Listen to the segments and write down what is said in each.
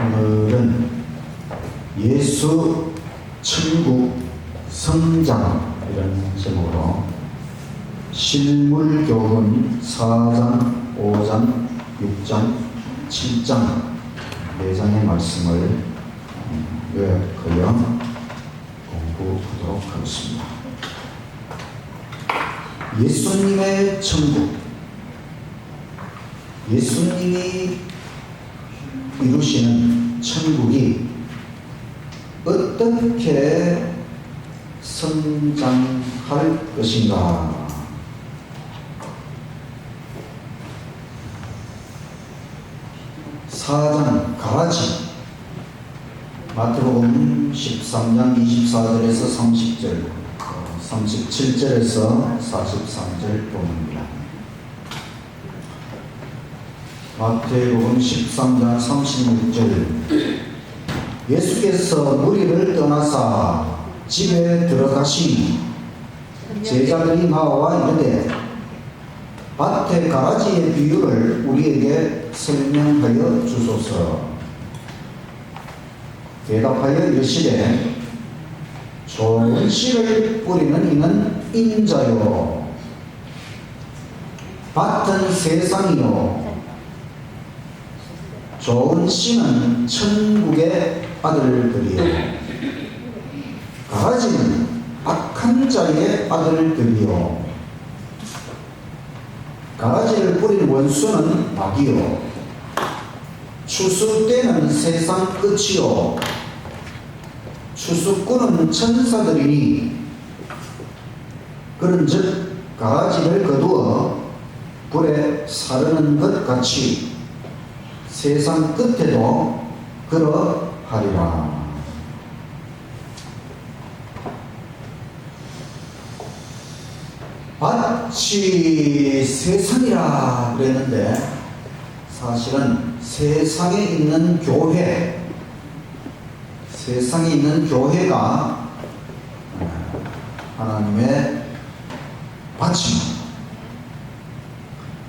오늘은 예수 천국 성장이라는 제목으로 실물교훈 4장, 5장, 6장, 7장 4장의 말씀을 요약하여 공부하도록 하겠습니다. 예수님의 천국, 예수님이 이루시는 천국이 어떻게 성장할 것인가? 사장 가라지, 마태복음 13장 24절에서 30절, 37절에서 43절 본문입니다. 마태복음 13장 36절, 예수께서 무리를 떠나사 집에 들어가시니 제자들이 나와 이르되 밭의 가라지의 비유를 우리에게 설명하여 주소서. 대답하여 이르시되 좋은 씨를 뿌리는 이는 인자요, 밭은 세상이요, 좋은 씨는 천국의 아들들이요, 가라지는 악한 자의 아들들이요, 가라지를 뿌린 원수는 마귀요, 추수 때는 세상 끝이요, 추수꾼은 천사들이니 그런즉 가라지를 거두어 불에 사르는 것 같이 세상 끝에도 그러하리라. 밭이 세상이라 그랬는데 사실은 세상에 있는 교회, 세상에 있는 교회가 하나님의 밭입니다.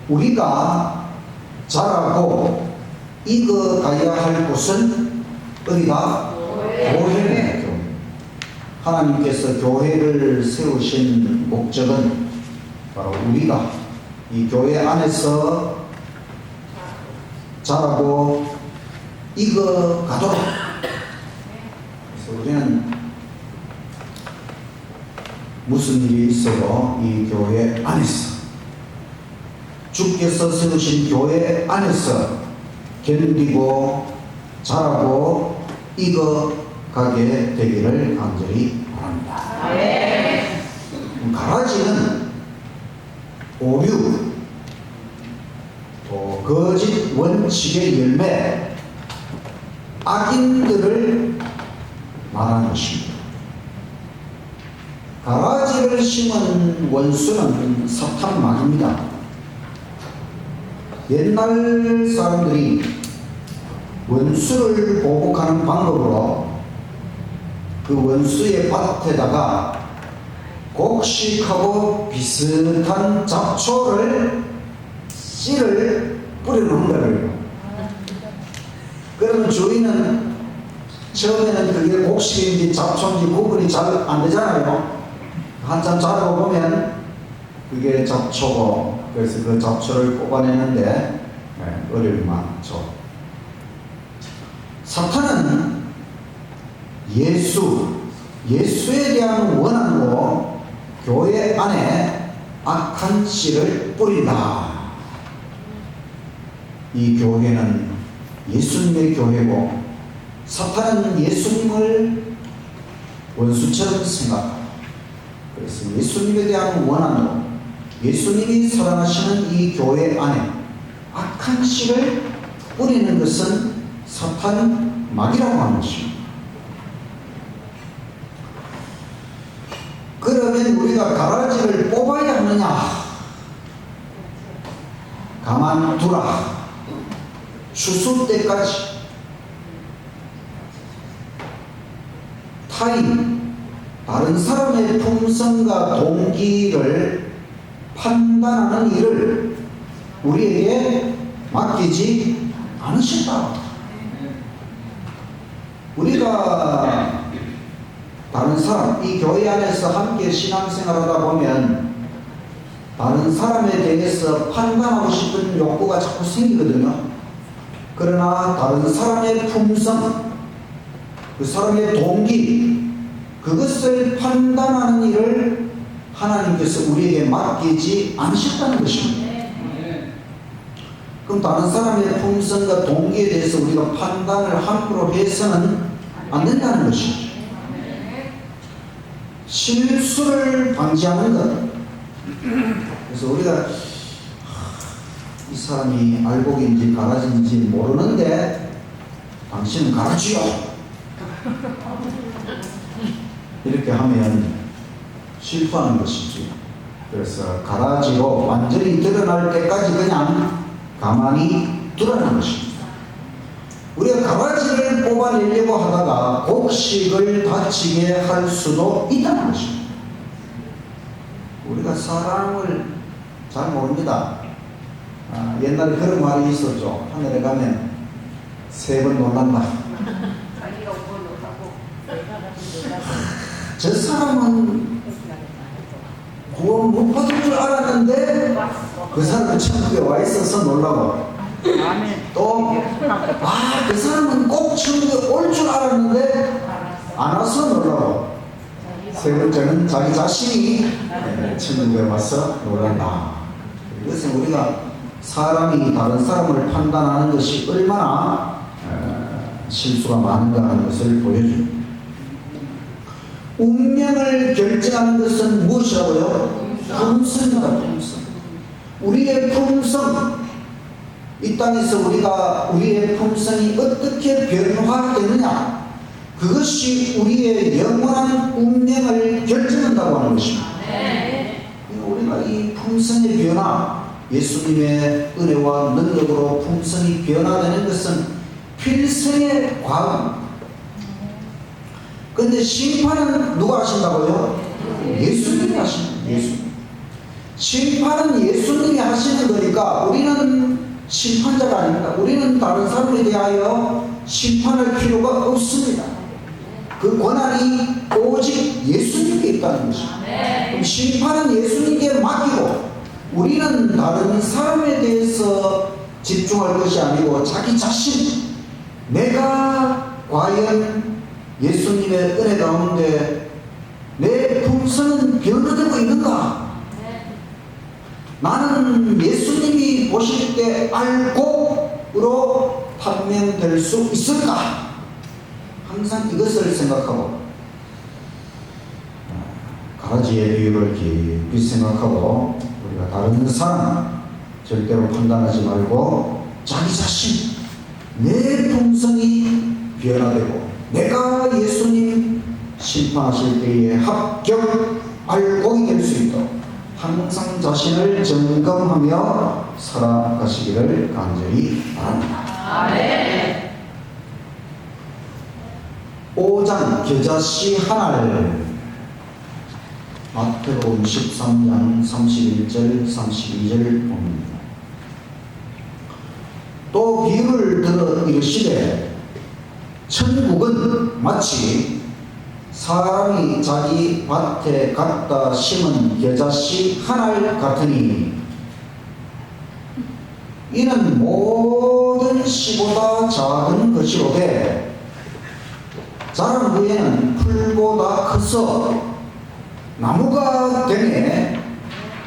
우리가 자라고 익어가야 할 곳은 어디다? 교회네. 하나님께서 교회를 세우신 목적은 바로 우리가 이 교회 안에서 자라고 익어가도록. 그래서 우리는 무슨 일이 있어도 이 교회 안에서, 주께서 세우신 교회 안에서 견디고 자라고 익어가게 되기를 간절히 바랍니다. 네. 가라지는 오류, 또 거짓 원칙의 열매, 악인들을 말하는 것입니다. 가라지를 심은 원수는 사탄 마귀입니다. 옛날 사람들이 원수를 보복하는 방법으로 그 원수의 밭에다가 곡식하고 비슷한 잡초를, 씨를 뿌려놓은 거예요. 그러면 주인은 처음에는 그게 곡식인지 잡초인지 구분이 잘 안 되잖아요. 한참 자라고 보면 그게 잡초고, 그래서 그 잡초를 뽑아내는데 어려움이 많죠. 사탄은 예수에 대한 원한으로 교회 안에 악한 씨를 뿌린다. 이 교회는 예수님의 교회고 사탄은 예수님을 원수처럼 생각합니다. 그래서 예수님에 대한 원한으로 예수님이 사랑하시는 이 교회 안에 악한 씨를 뿌리는 것은 사탄 마귀라고 하는 것입니다. 그러면 우리가 가라지를 뽑아야 하느냐? 가만두라. 추수 때까지. 타인, 다른 사람의 품성과 동기를 판단하는 일을 우리에게 맡기지 않으셨다. 우리가 다른 사람, 이 교회 안에서 함께 신앙생활하다 보면 다른 사람에 대해서 판단하고 싶은 욕구가 자꾸 생기거든요. 그러나 다른 사람의 품성, 그 사람의 동기, 그것을 판단하는 일을 하나님께서 우리에게 맡기지 않으셨다는 것입니다. 그럼 다른 사람의 품성과 동기에 대해서 우리가 판단을 함부로 해서는 안 된다는 것입니다. 실수를 방지하는 것. 그래서 우리가 이 사람이 알곡인지 가라지인지 모르는데 당신은 가라지요. 이렇게 하면 실수하는 것이지. 그래서 가라지로 완전히 드러날 때까지 그냥 가만히 두라는 것입니다. 우리가 가라지를 뽑아내려고 하다가 곡식을 다치게 할 수도 있다는 것입니다. 우리가 사람을 잘 모릅니다. 옛날에 그런 말이 있었죠. 하늘에 가면 3번 놀란다. 저 사람은 구원 못 받을 줄 알았는데 그 사람은 천국에 와 있어서 놀라고, 또 그 사람은 꼭 천국에 올 줄 알았는데 안 와서 놀라고, 세 번째는 자기 자신이 천국에 와서 놀란다. 이것은 우리가 사람이 다른 사람을 판단하는 것이 얼마나 실수가 많은가 하는 것을 보여줍니다. 운명을 결정하는 것은 무엇이라고요? 품성이다. 품성. 우리의 품성, 이 땅에서 우리가 우리의 품성이 어떻게 변화되느냐, 그것이 우리의 영원한 운명을 결정한다고 하는 것입니다. 우리가 이 품성의 변화, 예수님의 은혜와 능력으로 품성이 변화되는 것은 필생의 과업입니다. 그런데 심판은 누가 하신다고요? 예수님이 하십니다. 예수님. 심판은 예수님이 하시는 거니까 우리는 심판자가 아닙니다. 우리는 다른 사람에 대하여 심판할 필요가 없습니다. 그 권한이 오직 예수님께 있다는 것입니다. 그럼 심판은 예수님께 맡기고 우리는 다른 사람에 대해서 집중할 것이 아니고 자기 자신, 내가 과연 예수님의 은혜 가운데 내 품성은 변화되고 있는가? 나는 예수님이 보실 때 알곡으로 판명될 수 있을까? 항상 이것을 생각하고, 가라지의 비유를 깊이 생각하고, 우리가 다른 사람 절대로 판단하지 말고 자기 자신, 내 품성이 변화되고 내가 예수님 심판하실 때에 합격 알곡이 될 수 있도록 항상 자신을 점검하며 살아가시기를 간절히 바랍니다. 아멘. 5장 겨자씨 하나를 마태복음 13장 31절 32절 봅니다. 또 비유를 들어 이르시되 천국은 마치 사람이 자기 밭에 갖다 심은 겨자씨 하나 같으니 이는 모든 씨보다 작은 것이로되 자란 후에는 풀보다 커서 나무가 되매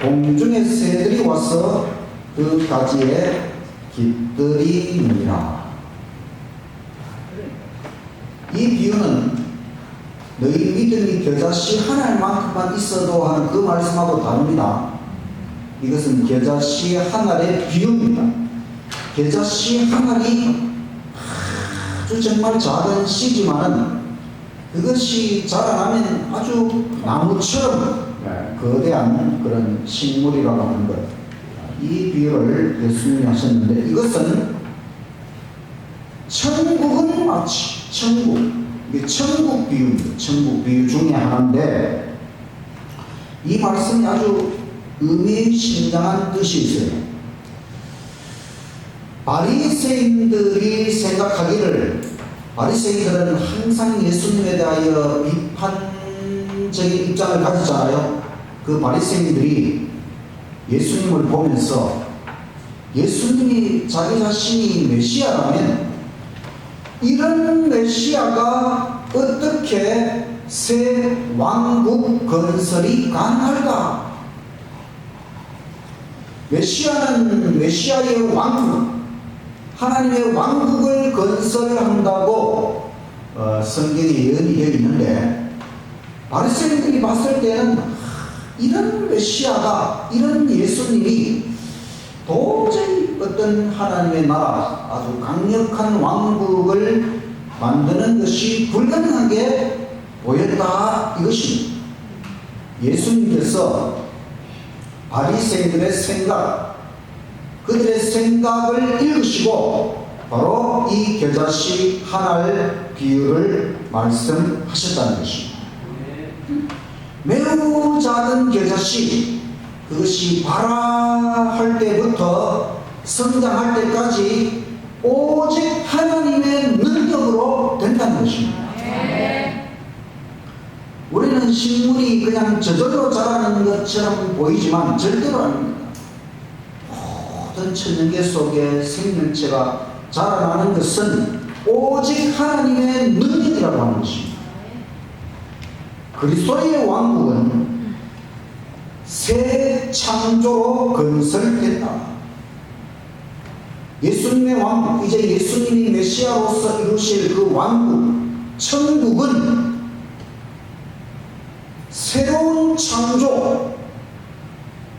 공중의 새들이 와서 그 가지에 깃들이느니라. 이 비유는 너희 믿음이 겨자씨 하나만큼만 있어도 하는 그 말씀하고 다릅니다. 이것은 겨자씨 하나의 비유입니다. 겨자씨 하나이 아주 정말 작은 씨지만은 그것이 자라나면 아주 나무처럼 거대한 그런 식물이라고 하는 것. 이 비유를 예수님이 하셨는데 이것은 천국은 마치 천국, 이게 천국 비유입니다. 천국 비유 중에 하나인데 이 말씀이 아주 의미심장한 뜻이 있어요. 바리새인들이 생각하기를 바리새인들은 항상 예수님에 대하여 비판적인 입장을 가지잖아요. 그 바리새인들이 예수님을 보면서 예수님이 자기 자신이 메시아라면 이런 메시아가 어떻게 새 왕국 건설이 가능할까? 메시아는 메시아의 왕국, 하나님의 왕국을 건설한다고 성경에 예언이 되어 있는데, 바리새인들이 봤을 때는 이런 메시아가, 이런 예수님이 도저히 어떤 하나님의 나라, 아주 강력한 왕국을 만드는 것이 불가능하게 보였다, 이것입니다. 예수님께서 바리새인들의 생각, 그들의 생각을 읽으시고 바로 이 겨자씨 하나의 비유를 말씀하셨다는 것입니다. 매우 작은 겨자씨, 그것이 발화할 때부터 성장할 때까지 오직 하나님의 능력으로 된다는 것입니다. 우리는 식물이 그냥 저절로 자라는 것처럼 보이지만 절대로 아닙니다. 모든 천연계 속에 생명체가 자라나는 것은 오직 하나님의 능력이라고 하는 것입니다. 그리스도의 왕국은 새 창조로 건설된다. 예수님의 왕국, 이제 예수님이 메시아로서 이루실 그 왕국, 천국은 새로운 창조,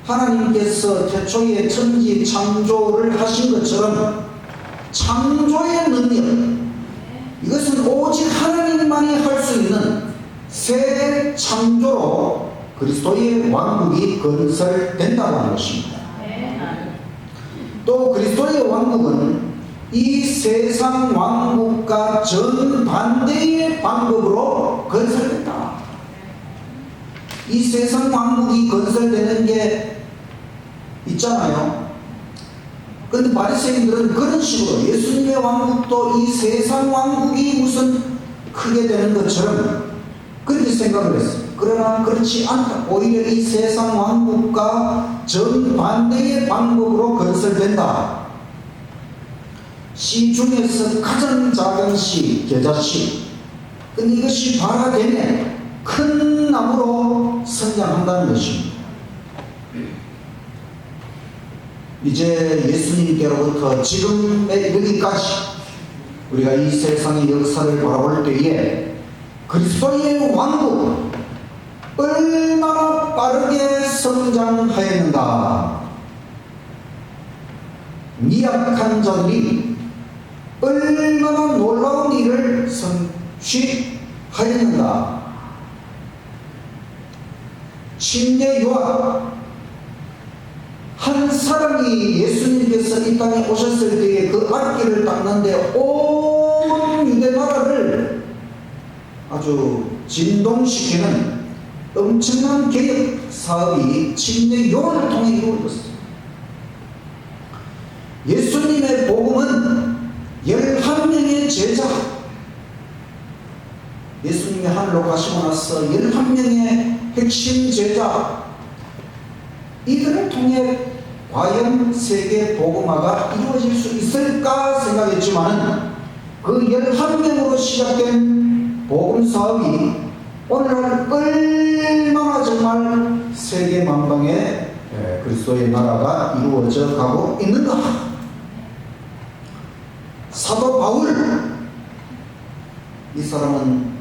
하나님께서 태초에 천지 창조를 하신 것처럼 창조의 능력, 이것은 오직 하나님만이 할 수 있는 새 창조로 그리스도의 왕국이 건설된다고 하는 것입니다. 또 그리스도의 왕국은 이 세상 왕국과 정반대의 방법으로 건설된다. 이 세상 왕국이 건설되는 게 있잖아요. 그런데 바리새인들은 그런 식으로 예수님의 왕국도 이 세상 왕국이 무슨 크게 되는 것처럼 그렇게 생각을 했어요. 그러나 그렇지 않다. 오히려 이 세상 왕국과 정반대의 방법으로 건설된다. 씨 중에서 가장 작은 씨, 겨자씨. 근데 이것이 발화되면 큰 나무로 성장한다는 것입니다. 이제 예수님께로부터 지금의 여기까지 우리가 이 세상의 역사를 바라볼 때에 그리스도의 왕국 얼마나 빠르게 성장하였는가. 미약한 자들이 얼마나 놀라운 일을 성취하였는가. 침례 요한, 한 사람이 예수님께서 이 땅에 오셨을 때에 그 앞길을 닦는데 온 유대 나라를 아주 진동시키는 엄청난 개혁 사업이 침례 요한을 통해 이루어졌습니다. 예수님의 복음은 11명의 제자, 예수님이 하늘로 가시고 나서 11명의 핵심 제자, 이들을 통해 과연 세계 복음화가 이루어질 수 있을까 생각했지만 그 11명으로 시작된 복음 사업이 오늘날 얼마나 정말 세계 만방에 그리스도의 나라가 이루어져 가고 있는가. 사도 바울, 이 사람은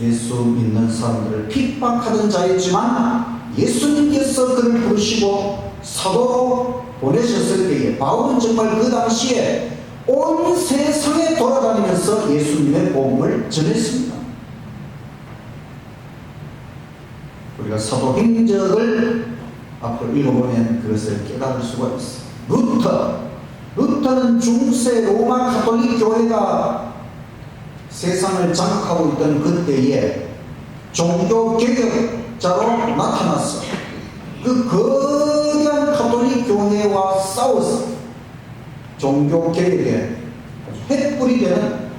예수 믿는 사람들을 핍박하던 자였지만 예수님께서 그를 부르시고 사도로 보내셨을 때에 바울은 정말 그 당시에 온 세상에 돌아다니면서 예수님의 복음을 전했습니다. 우리가 사도행적을 앞으로 읽어보면 그것을 깨달을 수가 있어요. 루터는 중세 로마 가톨릭 교회가 세상을 장악하고 있던 그때에 종교 개혁자로 나타났어. 그 거대한 가톨릭 교회와 싸워서 종교 개혁에 횃불이 되는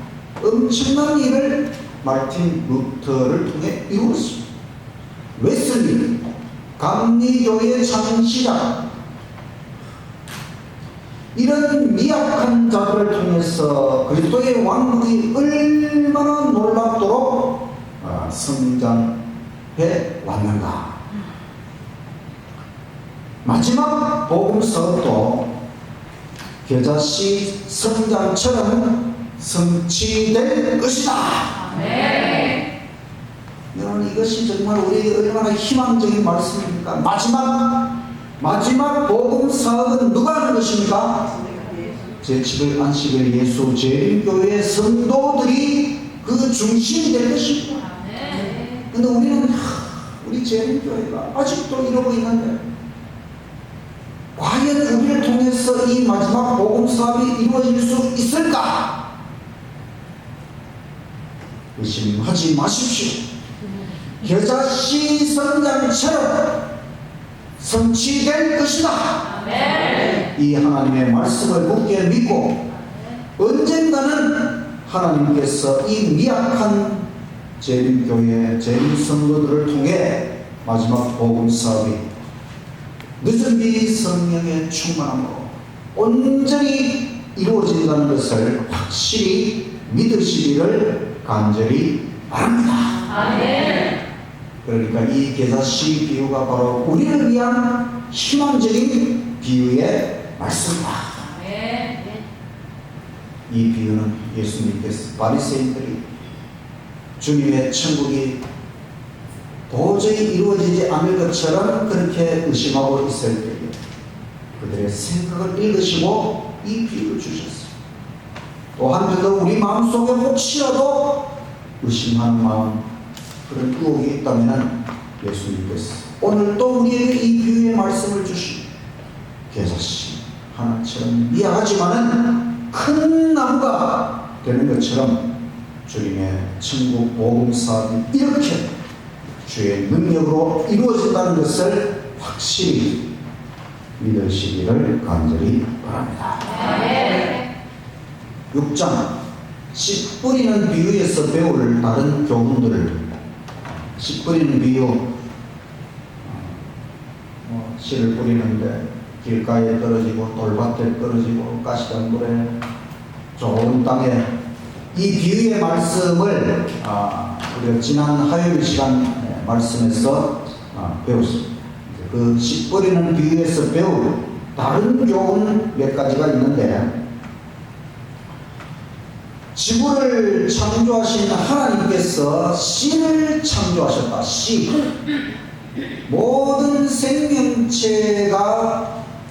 엄청난 일을 마르틴 루터를 통해 이루었습니다. 웨슬리, 감리교의 창시자, 이런 미약한 자들을 통해서 그리스도의 왕국이 얼마나 놀랍도록 성장해 왔는가. 마지막 복음서도 겨자씨 성장처럼 성취될 것이다. 여러분, 이것이 정말 우리에게 얼마나 희망적인 말씀입니까? 마지막 복음 사역은 누가 하는 것입니까? 제7일 안식일 예수 재림교회 성도들이 그 중심이 될 것입니다. 근데 우리는 우리 재림교회가 아직도 이러고 있는데, 과연 우리를 통해서 이 마지막 복음 사업이 이루어질 수 있을까? 의심하지 마십시오. 겨자씨 성장처럼 성취될 것이다. 이 하나님의 말씀을 굳게 믿고 언젠가는 하나님께서 이 미약한 재림교회 재림성도들을 통해 마지막 복음 사업이 늦은 비 성령의 충만함으로 온전히 이루어진다는 것을 확실히 믿으시기를 간절히 바랍니다. 그러니까 이 겨자씨 비유가 바로 우리를 위한 희망적인 비유의 말씀이다. 이 비유는 예수님께서 바리새인들이 주님의 천국이 도저히 이루어지지 않을 것처럼 그렇게 의심하고 있을 때에 그들의 생각을 읽으시고 이 비유를 주셨어요. 또 한편으로 우리 마음속에 혹시라도 의심하는 마음, 그런 의혹이 있다면 예수님께서 오늘 또 우리에게 이 비유의 말씀을 주시고 겨자씨 하나처럼 미약하지만은 큰 나무가 되는 것처럼 주님의 천국 복음 사업이 이렇게 주의 능력으로 이루어진다는 것을 확실히 믿으시기를 간절히 바랍니다. 6장 씨 뿌리는 비유에서 배울 다른 교훈들을, 씨 뿌리는 비유, 씨를 뿌리는데 길가에 떨어지고 돌밭에 떨어지고 가시덤불에 좋은 땅에, 이 비유의 말씀을 우리가 지난 화요일 시간 말씀에서 배웠습니다. 그 씨 뿌리는 비유에서 배울 다른 교훈 몇 가지가 있는데, 지구를 창조하신 하나님께서 씨를 창조하셨다. 씨. 모든 생명체가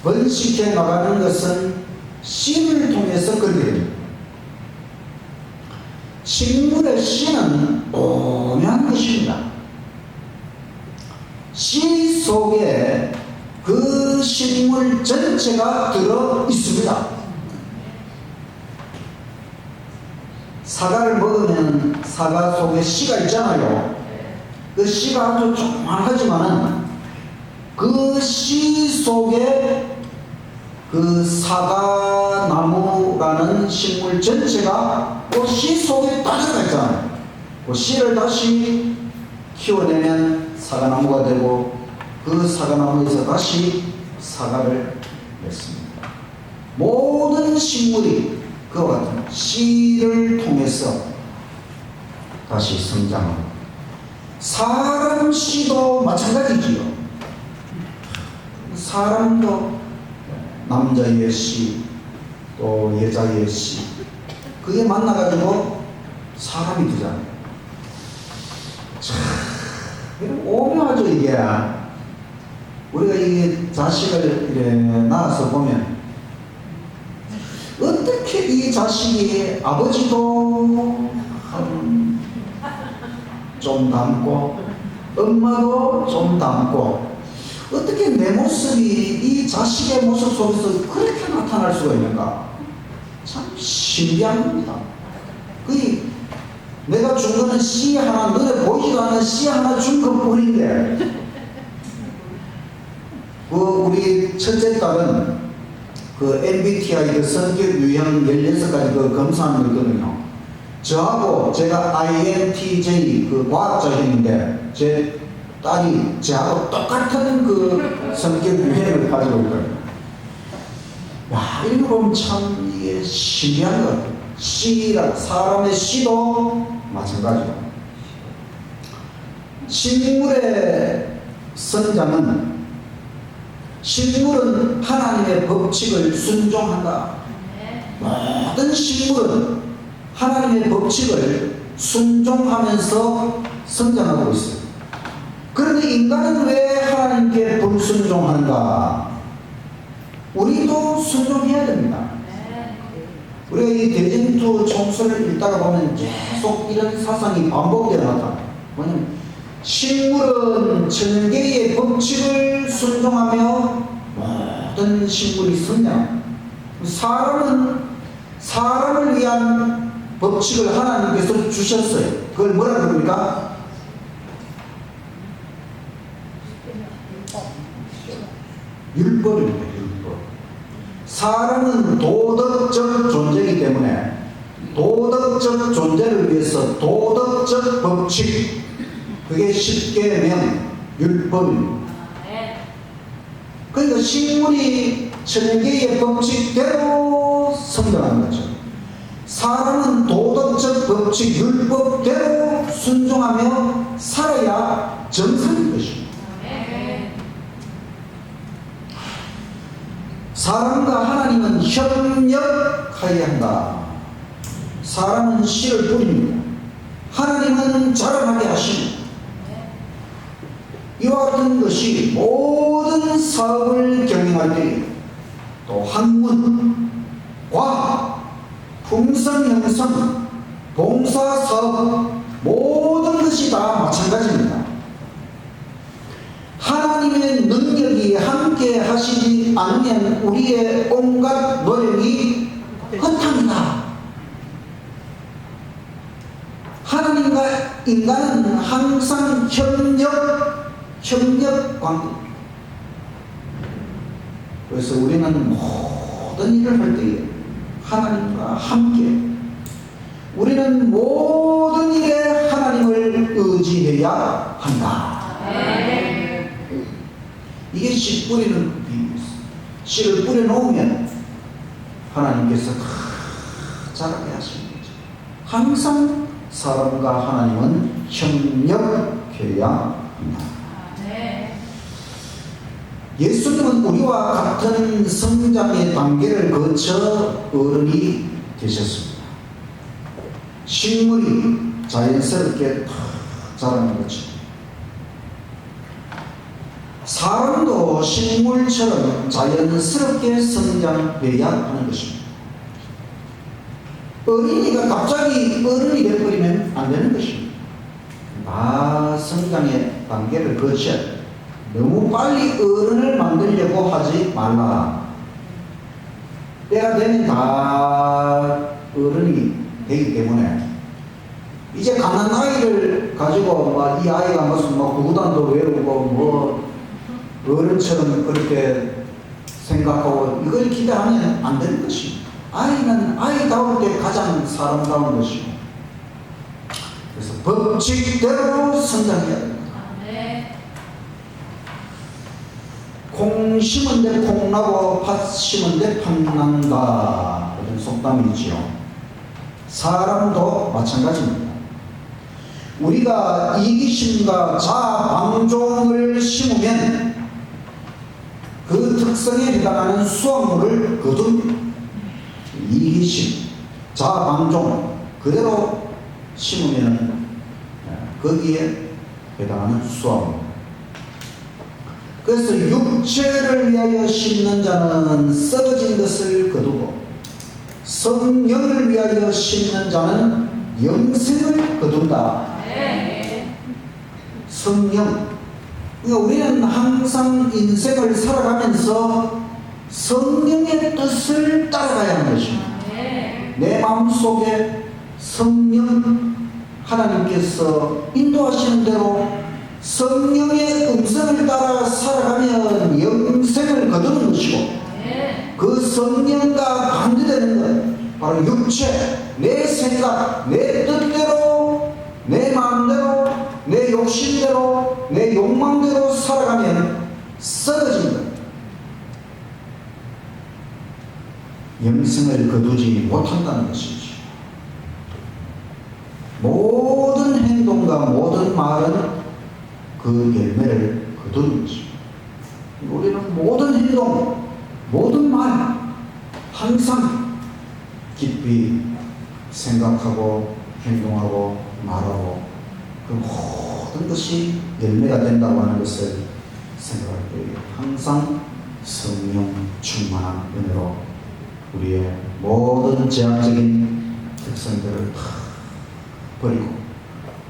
번식해 나가는 것은 씨를 통해서 그렇게 됩니다. 식물의 씨는 오묘한 것입니다. 씨 속에 그 식물 전체가 들어 있습니다. 사과를 먹으면 사과 속에 씨가 있잖아요. 그 씨가 아주 조그만하지만은 그 씨 속에 그 사과나무라는 식물 전체가 그 씨 속에 다 들어가 있잖아요. 그 씨를 다시 키워내면 사과나무가 되고 그 사과나무에서 다시 사과를 맺습니다. 모든 식물이 그와 같은 씨를 통해서 다시 성장합니다. 사람 씨도 마찬가지지요. 사람도 남자의 씨, 또 여자의 씨, 그게 만나가지고 사람이 되잖아요. 참, 오묘하죠, 이게. 우리가 이 자식을 이렇게 낳아서 보면, 어떻게 이 자식이 아버지도 좀 닮고 엄마도 좀 닮고, 어떻게 내 모습이 이 자식의 모습 속에서 그렇게 나타날 수가 있는가? 참 신기한 겁니다. 그 내가 준 거는 씨 하나, 눈에 보이지도 않는 씨 하나 준 것뿐인데, 그 우리 첫째 딸은 그 MBTI 그 성격 유형 16가지 그 검사하는 거 있거든요. 저하고 제가 INTJ 그 과학자인데 제 딸이 저하고 똑같은 그 성격 유형을 가지고 있거든요. 야, 이거 보면 참 이게 신기한 것 같아요. 씨라 사람의 씨도 마찬가지고 식물의 성장은 식물은 하나님의 법칙을 순종한다. 모든 식물은 하나님의 법칙을 순종하면서 성장하고 있어요. 그런데 인간은 왜 하나님께 불순종하는가? 우리도 순종해야 됩니다. 우리가 이 대전투 총서를 읽다가 보면 계속 이런 사상이 반복되어 나타나요. 뭐냐면 식물은 천개의 법칙을 순종하며 모든 식물이 성장. 사람은 사람을 위한 법칙을 하나님께서 주셨어요. 그걸 뭐라 그럽니까? 율법입니다. 율법. 사람은 도덕적 존재이기 때문에 도덕적 존재를 위해서 도덕적 법칙, 그게 십계명 율법입니다. 그러니까 식물이 천개의 법칙대로 성장하는 거죠. 사람은 도덕적 법칙 율법대로 순종하며 살아야 정상인 것입니다. 사람과 하나님은 협력하여야 한다. 사람은 씨를 뿌립니다. 하나님은 자라나게 하십니다. 이와 같은 것이 모든 사업을 경영할 때 또 학문, 과학, 풍성 형성, 봉사 사업 모든 것이 다 마찬가지입니다. 하나님의 능력이 함께 하시지 않으면 우리의 온갖 노력이 헛합니다. 하나님과 인간은 항상 협력 관계. 그래서 우리는 모든 일을 할 때에 하나님과 함께, 우리는 모든 일에 하나님을 의지해야 한다. 이게 씨 뿌리는 비유였어요. 씨를 뿌려놓으면 하나님께서 다 자라게 하시는 거죠. 항상 사람과 하나님은 협력해야 합니다. 예수님은 우리와 같은 성장의 단계를 거쳐 어른이 되셨습니다. 식물이 자연스럽게 다 자라는 거죠. 사람도 식물처럼 자연스럽게 성장해야 하는 것입니다. 어린이가 갑자기 어른이 되어버리면 안 되는 것입니다. 다 성장의 단계를 거쳐야 합니다. 너무 빨리 어른을 만들려고 하지 말라. 때가 되면 다 어른이 되기 때문에 이제 가난 아이를 가지고 이 아이가 무슨 구구단도 외우고 어른처럼 그렇게 생각하고 이걸 기대하면 안 되는 것입니다. 아이는 아이다울 때 가장 사람다운 것이고, 그래서 법칙대로 성장해야 됩니다. 콩 심은 데 콩 나고 팥 심은 데 팥 난다, 이런 속담이 있지요. 사람도 마찬가지입니다. 우리가 이기심과 자방종을 심으면 그 특성에 해당하는 수확물을 거둡니다. 이기심, 자방종 그대로 심으면 거기에 해당하는 수확물. 그래서 육체를 위하여 심는 자는 썩어진 것을 거두고 성령을 위하여 심는 자는 영생을 거둔다. 성령. 그러니까 우리는 항상 인생을 살아가면서 성령의 뜻을 따라가야 하는 것입니다. 내 마음속에 성령 하나님께서 인도하시는 대로 성령의 음성을 따라 살아가면 영생을 거두는 것이고, 그 성령과 관계되는 것, 바로 육체, 내 생각, 내 뜻대로, 내 마음대로, 내 욕심대로, 내 욕망대로 살아가면 썩어진다. 영생을 거두지 못한다는 것이죠. 모든 행동과 모든 말은 그 열매를 거두는 것이죠. 우리는 모든 행동, 모든 말 항상 깊이 생각하고 행동하고 말하고 그 모든 것이 열매가 된다고 하는 것을 생각할 때 항상 성령 충만한 은혜로 우리의 모든 제한적인 특성들을 다 버리고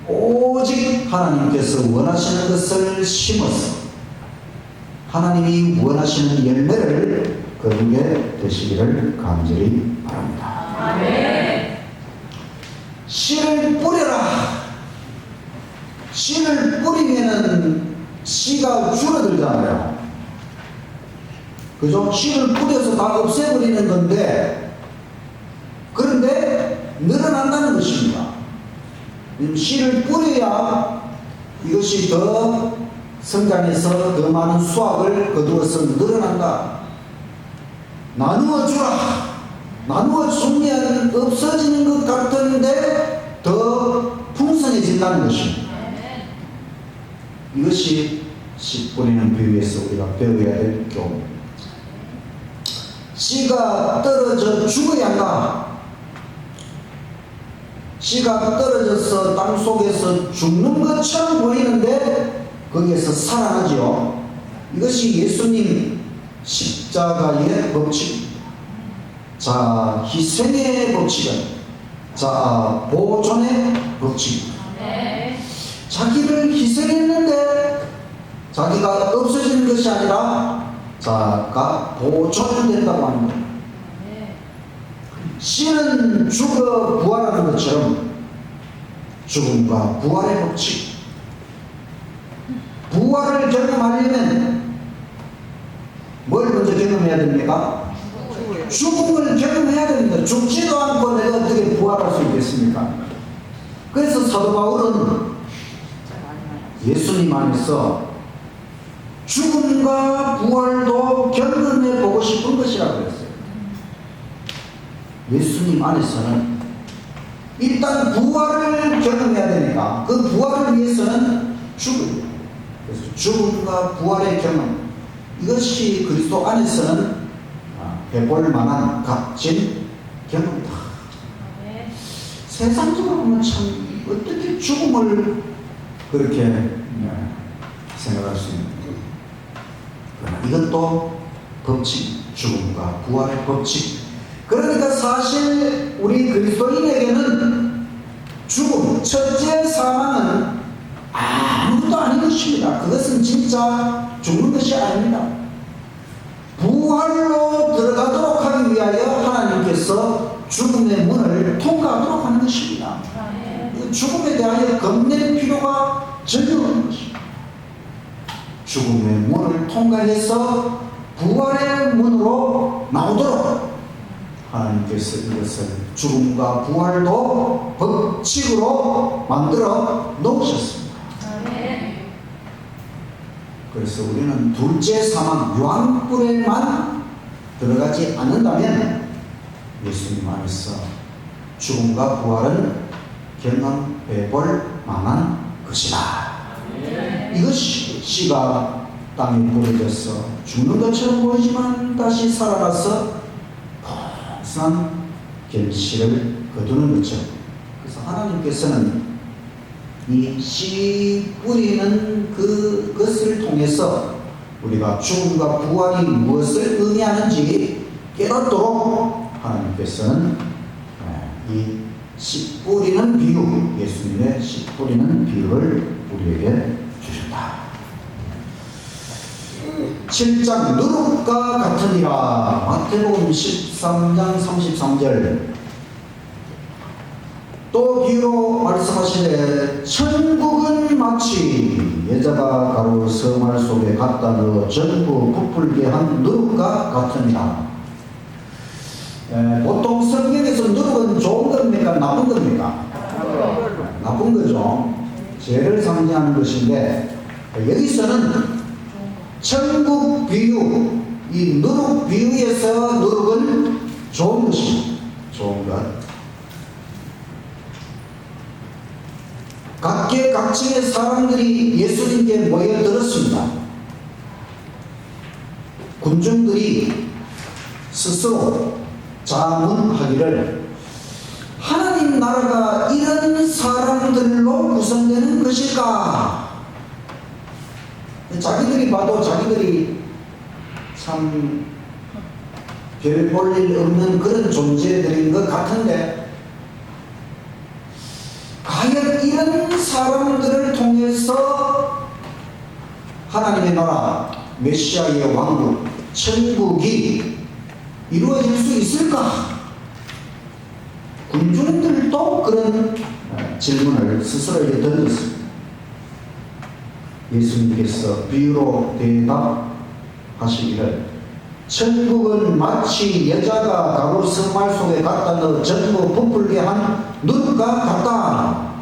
오직 하나님께서 원하시는 것을 심어서 하나님이 원하시는 열매를 거두게 되시기를 간절히 바랍니다. 아멘. 씨를 뿌려라. 씨를 뿌리면은 씨가 줄어들잖아요. 그죠? 씨를 뿌려서 다 없애버리는 건데, 그런데 늘어난다는 것입니다. 씨를 뿌려야 이것이 더 성장해서 더 많은 수확을 거두어서 늘어난다. 나누어 주라. 나누어 주면 없어지는 것 같은데 더 풍성해진다는 것입니다. 이것이 씨 뿌리는 비유에서 우리가 배워야 될 교훈입니다. 씨가 떨어져 죽어야 한다. 씨가 떨어져서 땅 속에서 죽는 것처럼 보이는데 거기에서 살아나지요. 이것이 예수님 십자가의 법칙입니다. 자, 희생의 법칙은, 자, 보존의 법칙입니다. 자기를 희생했는데 자기가 없어지는 것이 아니라 자가 보존된다고 합니다. 씨는 죽어 부활하는 것처럼 죽음과 부활의 법칙. 부활을 경험하려면 뭘 먼저 경험해야 됩니까? 죽음을 경험해야 됩니다. 죽지도 않고 내가 어떻게 부활할 수 있겠습니까? 그래서 사도 바울은 예수님 안에서 죽음과 부활도 경험해 보고 싶은 것이라고 그랬어요. 예수님 안에서는 일단 부활을 경험해야 되니까 그 부활을 위해서는 죽음. 그래서 죽음과 부활의 경험, 이것이 그리스도 안에서는 해볼 만한 값진 경험이다. 세상적으로 보면 참 어떻게 죽음을 그렇게 생각할 수 있는 거예요. 그러나 이것도 법칙, 죽음과 부활의 법칙. 그러니까 사실 우리 그리스도인에게는 죽음, 첫째 사망은 아무것도 아닌 것입니다. 그것은 진짜 죽는 것이 아닙니다. 부활로 들어가도록 하기 위하여 하나님께서 죽음의 문을 통과하도록 하는 것입니다. 죽음에 대하여 겁낼 필요가 전혀 없는 것입니다. 죽음의 문을 통과해서 부활의 문으로 나오도록 하나님께서 이것을 죽음과 부활도 법칙으로 만들어 놓으셨습니다. 그래서 우리는 둘째 사망, 유황불에만 들어가지 않는다면 예수님 안에서 죽음과 부활은 경험해 볼 만한 것이다. 이것이 씨가 땅에 뿌려져서 죽는 것처럼 보이지만 다시 살아나서 풍성한 결실을 거두는 것처럼. 그래서 하나님께서는 이 씨 뿌리는 그것을 통해서 우리가 죽음과 부활이 무엇을 의미하는지 깨닫도록 하나님께서는 이 씨 뿌리는 비유, 예수님의 씨 뿌리는 비유를 우리에게 주셨다. 7장 누룩과 같으니라. 마태복음 13장 33절. 또 비유로 말씀하시되 천국은 마치 여자가 가루 성알 속에 갖다 넣어 전부 부풀게 한 누룩과 같으니라. 보통 성경에서 누룩은 좋은 겁니까? 나쁜 겁니까? 나쁜 거죠. 죄를 상징하는 것인데, 여기서는 천국 비유, 이 누룩 비유에서 누룩은 좋은 것입니다. 좋은 것. 각계각층의 사람들이 예수님께 모여들었습니다. 군중들이 스스로 자문하기를 하나님 나라가 이런 사람들로 구성되는 것일까? 자기들이 봐도 자기들이 참 별 볼 일 없는 그런 존재들인 것 같은데, 과연 이런 사람들을 통해서 하나님의 나라, 메시아의 왕국, 천국이 이루어질 수 있을까? 군중들도 그런 질문을 스스로에게 던졌습니다. 예수님께서 비유로 대답하시기를 천국은 마치 여자가 가루 승말 속에 갖다 넣어 전부 부풀게 한 누룩과 같다.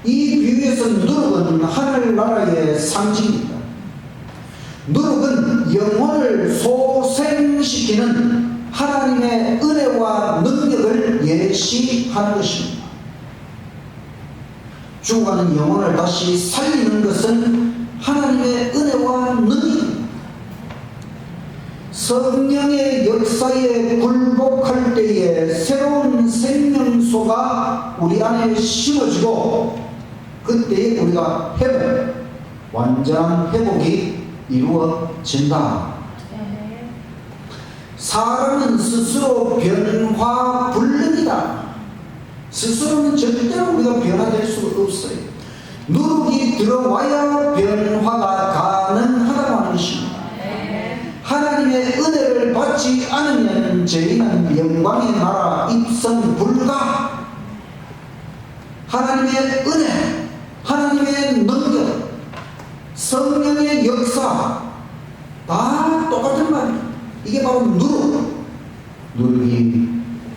이 비유에서 누룩은 하늘나라의 상징입니다. 누룩은 영혼을 소생시키는 하나님의 은혜와 능력을 예시하는 것입니다. 죽어가는 영혼을 다시 살리는 것은 하나님의 은혜와 능력입니다. 성령의 역사에 굴복할 때에 새로운 생명소가 우리 안에 심어지고, 그때에 우리가 회복, 완전한 회복이 이루어진다. 사람은 스스로 변화불능이다. 스스로는 절대로 우리가 변화될 수가 없어요. 누룩이 들어와야 변화가 가능하다고 하는 것입니다. 하나님의 은혜를 받지 않으면 저희는 영광의 나라 입성 불가. 하나님의 은혜, 하나님의 능력, 성령의 역사 다 똑같은 말입니다. 이게 바로 누룩. 누룩이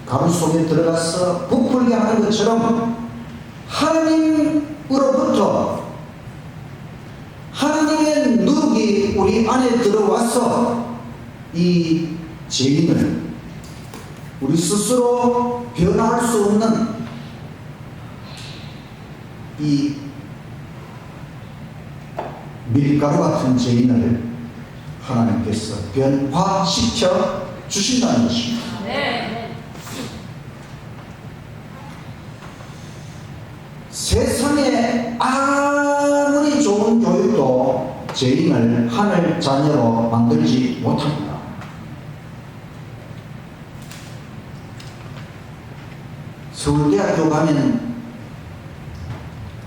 가루 속에 들어가서 부풀게 하는 것처럼 하나님으로부터 하나님의 누룩이 우리 안에 들어와서 이 죄인을 우리 스스로 변화할 수 없는 이 밀가루 같은 죄인을 하나님께서 변화시켜 주신다는 것입니다. 네. 세상에 아무리 좋은 교육도 죄인을 하늘 자녀로 만들지 못합니다. 서울대학교 가면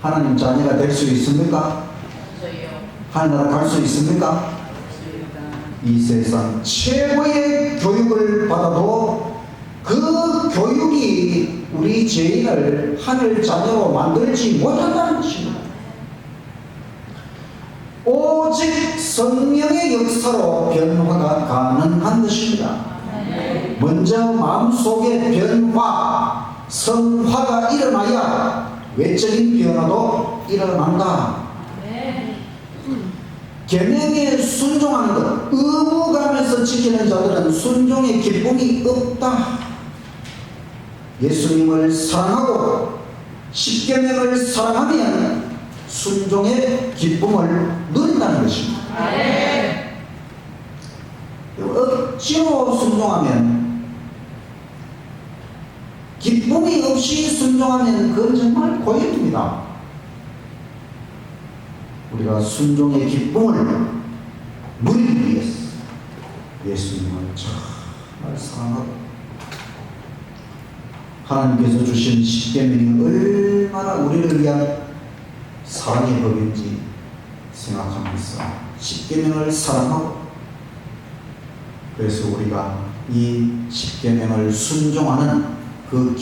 하나님 자녀가 될 수 있습니까? 하늘나라 갈 수 있습니까? 이 세상 최고의 교육을 받아도 그 교육이 우리 죄인을 하늘 자녀로 만들지 못한다는 것입니다. 오직 성령의 역사로 변화가 가능한 것입니다. 먼저 마음속의 변화, 성화가 일어나야 외적인 변화도 일어난다. 계명에 순종하는 것, 의무감에서 지키는 자들은 순종의 기쁨이 없다. 예수님을 사랑하고 십계명을 사랑하면 순종의 기쁨을 누린다는 것입니다. 억지로 순종하면, 기쁨이 없이 순종하면 그건 정말 고역입니다. 우리가 순종의 기쁨을 누리기 위해서 예수님을 정말 사랑하고 하나님께서 주신 십계명이 얼마나 우리를 위한 사랑의 법인지 생각하면서 십계명을 사랑하고, 그래서 우리가 이 십계명을 순종하는 그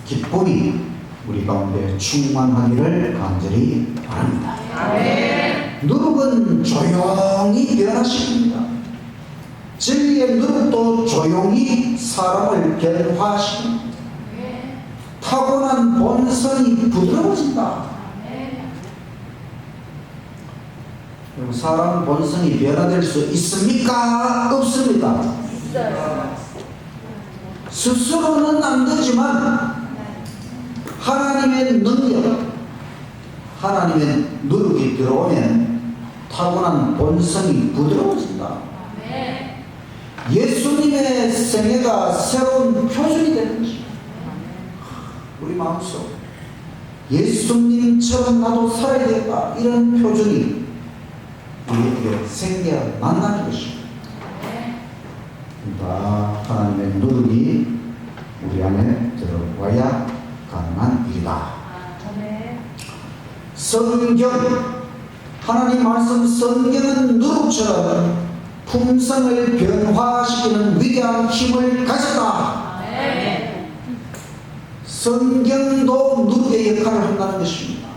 기쁨이 우리 가운데 충만하기를 간절히 바랍니다. 누룩은 조용히 변화시킵니다. 진리의 누룩도 조용히 사람을 변화시킵니다. 타고난 본성이 부드러워진다. 그럼 사람 본성이 변화될 수 있습니까? 없습니다. 스스로는 안 되지만 하나님의 능력, 하나님의 누룩이 들어오면 타고난 본성이 부드러워진다. 예수님의 생애가 새로운 표준이 되는 것입니다. 우리 마음속 예수님처럼 나도 살아야 되겠다, 이런 표준이 우리에게 생겨야 만나는 것입니다. 그러니까 하나님의 누룩이 우리 안에 들어와야 가능한 일이다. 성경, 하나님 말씀 성경은 누룩처럼 품성을 변화시키는 위대한 힘을 가졌다. 성경도 누룩의 역할을 한다는 것입니다.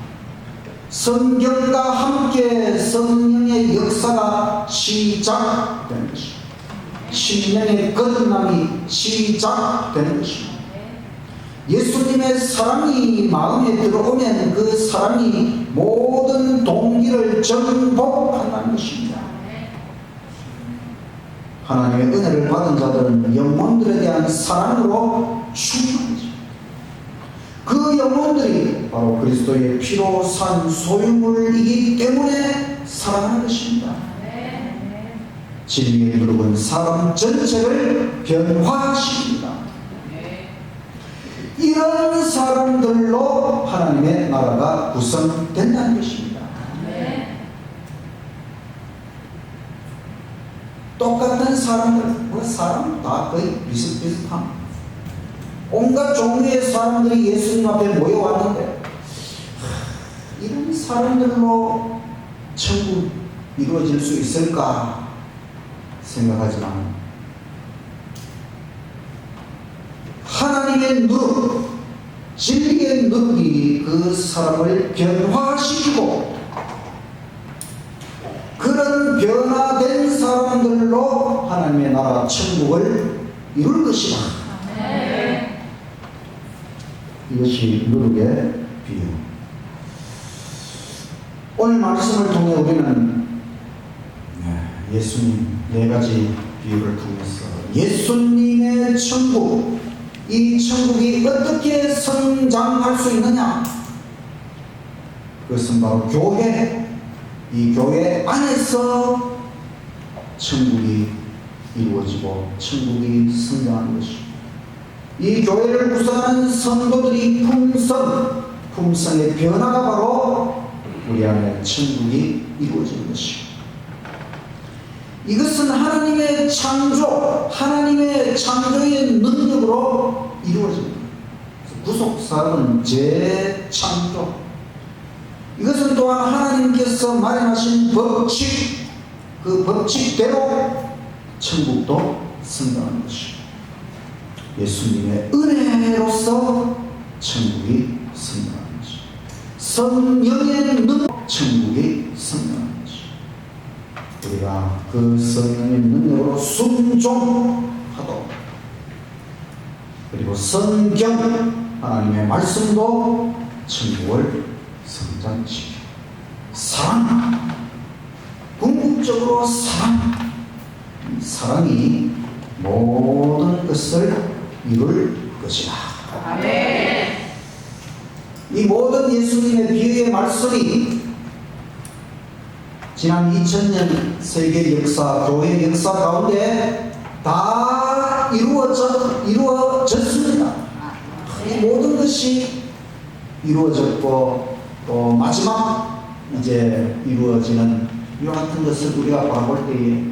성경과 함께 성령의 역사가 시작되는 것입니다. 신령의 거듭남이 시작되는 것입니다. 예수님의 사랑이 마음에 들어오면 그 사랑이 모든 동기를 정복한다는 것입니다. 하나님의 은혜를 받은 자들은 영혼들에 대한 사랑으로 충만하죠. 그 영혼들이 바로 그리스도의 피로 산 소유물이기 때문에 사랑하는 것입니다. 진리의 누룩은 사람 전체를 변화시킵니다. 이런 사람들로 하나님의 나라가 구성된다는 것입니다. 똑같은 사람들, 사람 다 거의 비슷비슷합니다. 온갖 종류의 사람들이 예수님 앞에 모여왔는데 이런 사람들로 천국 이루어질 수 있을까 생각하지만 하나님의 누룩, 진리의 누룩이 그 사람을 변화시키고 그런 변화된 사람들로 하나님의 나라 천국을 이룰 것이다. 이것이 누룩의 비유. 오늘 말씀을 통해 우리는 예수님 네 가지 비유를 통해서 예수님의 천국, 이 천국이 어떻게 성장할 수 있느냐, 그것은 바로 교회, 이 교회 안에서 천국이 이루어지고 천국이 성장하는 것입니다. 이 교회를 구성하는 성도들이 품성의 변화가 바로 우리 안에 천국이 이루어지는 것입니다. 이것은 하나님의 창조, 하나님의 창조의 능력으로 이루어집니다. 구속사는 재창조. 이것은 또한 하나님께서 마련하신 법칙, 그 법칙대로 천국도 성장하는 것입니다. 예수님의 은혜로서 천국이 성장하는 것입니다. 성령의 능력, 천국이 성장하는 것입니다. 우리가 그 성령의 능력으로 순종하도록, 그리고 성경, 하나님의 말씀도 천국을 성장시키고, 사랑, 궁극적으로 사랑이 모든 것을 이룰 것이다. 아멘. 이 모든 예수님의 비유의 말씀이 지난 2000년 세계 역사, 교회 역사 가운데 다 이루어졌습니다. 이 모든 것이 이루어졌고, 또 마지막 이제 이루어지는 이와 같은 것을 우리가 바라볼 때에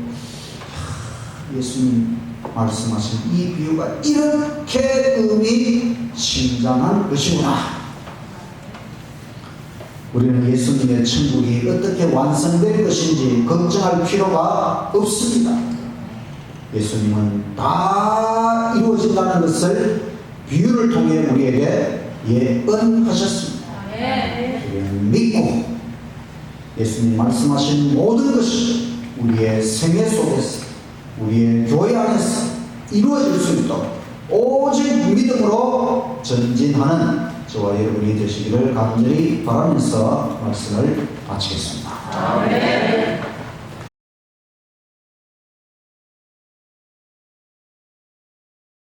예수님 말씀하신 이 비유가 이렇게 의미심장한 것이구나. 우리는 예수님의 천국이 어떻게 완성될 것인지 걱정할 필요가 없습니다. 예수님은 다 이루어진다는 것을 비유를 통해 우리에게 예언하셨습니다. 우리는 믿고 예수님 말씀하신 모든 것이 우리의 생애 속에서 우리의 교회 안에서 이루어질 수 있도록 오직 믿음으로 전진하는 저와 여러분이 되시기를 간절히 바라면서 말씀을 마치겠습니다. 아멘.